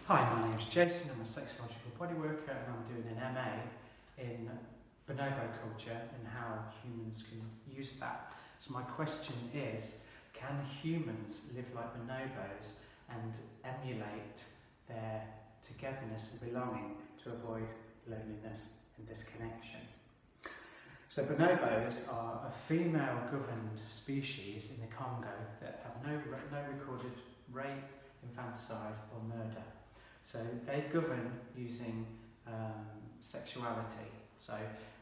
Hi, my name's Jason. I'm a sexological bodyworker and I'm doing an MA in bonobo culture and how humans can use that. So my question is, can humans live like bonobos and emulate their togetherness and belonging to avoid loneliness and disconnection? So bonobos are a female-governed species in the Congo that have no recorded rape, infanticide or murder. So they govern using sexuality. So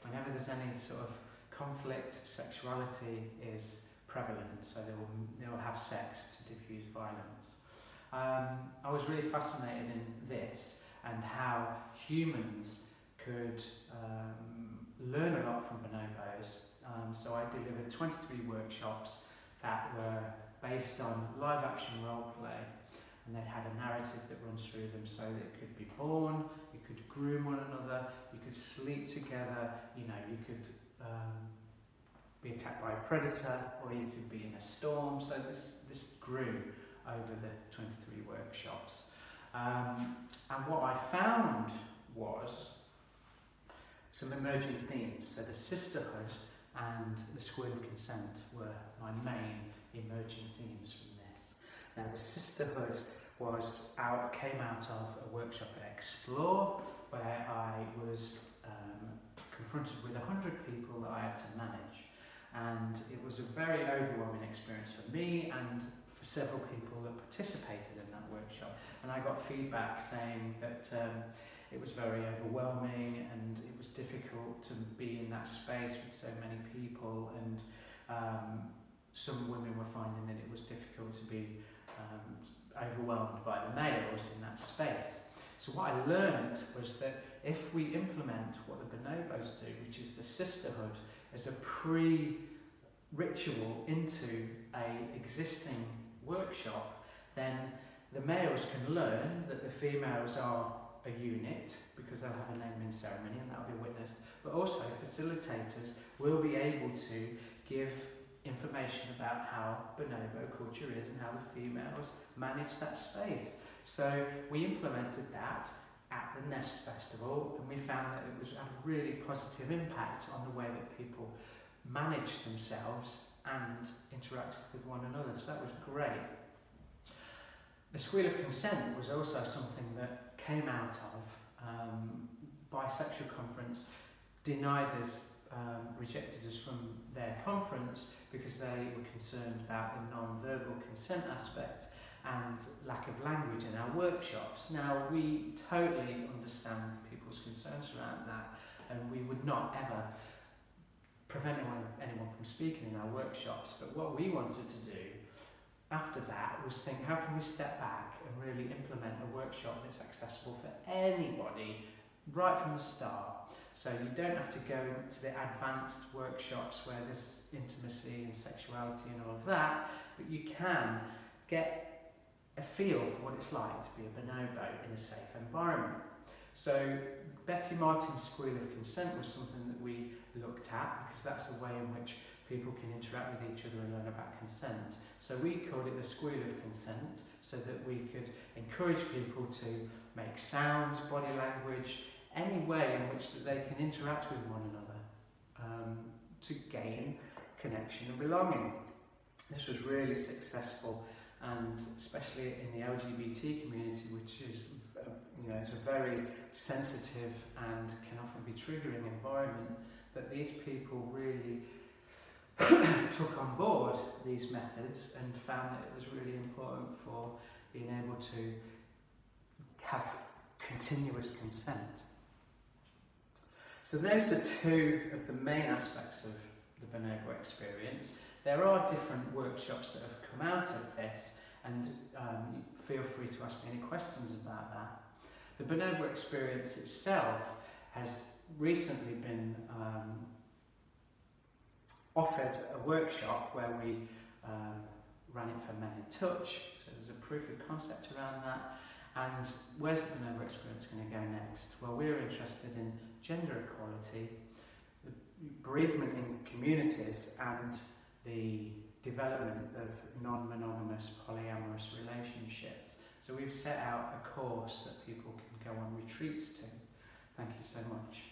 whenever there's any sort of conflict, sexuality is prevalent. So they'll have sex to diffuse violence. I was really fascinated in this and how humans could learn a lot from bonobos. So I delivered 23 workshops that were based on live action role play. And they had a narrative that runs through them so that it could be born, you could groom one another, you could sleep together, you could be attacked by a predator, or you could be in a storm. So this grew over the 23 workshops. And what I found was some emerging themes. So the sisterhood and the square of consent were my main emerging themes from this. Now the sisterhood came out of a workshop at Explore, where I was confronted with 100 people that I had to manage, and it was a very overwhelming experience for me and for several people that participated in that workshop. And I got feedback saying that it was very overwhelming and it was difficult to be in that space with so many people, and some women were finding that it was difficult to be overwhelmed by the males in that space. So what I learned was that if we implement what the bonobos do, which is the sisterhood, as a pre-ritual into a existing workshop, then the males can learn that the females are a unit because they'll have a naming ceremony and that'll be witnessed, but also facilitators will be able to give information about how bonobo culture is and how the females manage that space. So we implemented that at the Nest Festival, and we found that it had a really positive impact on the way that people managed themselves and interacted with one another. So that was great. The squeal of consent was also something that came out of Bisexual Conference, denied us, rejected us from their conference because they were concerned about the non-verbal consent aspect and lack of language in our workshops. Now, we totally understand people's concerns around that, and we would not ever prevent anyone from speaking in our workshops, but what we wanted to do after that was think, how can we step back and really implement a workshop that's accessible for anybody right from the start? So you don't have to go into the advanced workshops where there's intimacy and sexuality and all of that, but you can get a feel for what it's like to be a bonobo in a safe environment. So Betty Martin's Squeal of Consent was something that we looked at because that's a way in which people can interact with each other and learn about consent. So we called it the Squeal of Consent so that we could encourage people to make sounds, body language, any way in which that they can interact with one another to gain connection and belonging. This was really successful, and especially in the LGBT community, which is it's a very sensitive and can often be triggering environment, that these people really took on board these methods and found that it was really important for being able to have continuous consent. So those are two of the main aspects of the Bonobo Experience. There are different workshops that have come out of this, and feel free to ask me any questions about that. The Bonobo Experience itself has recently been offered a workshop where we ran it for Men in Touch, so there's a proof of concept around that. And where's the Bonobo Experience going to go next? Well, we're interested in gender equality, the bereavement in communities, and the development of non-monogamous polyamorous relationships. So So we've set out a course that people can go on retreats to. Thank you so much.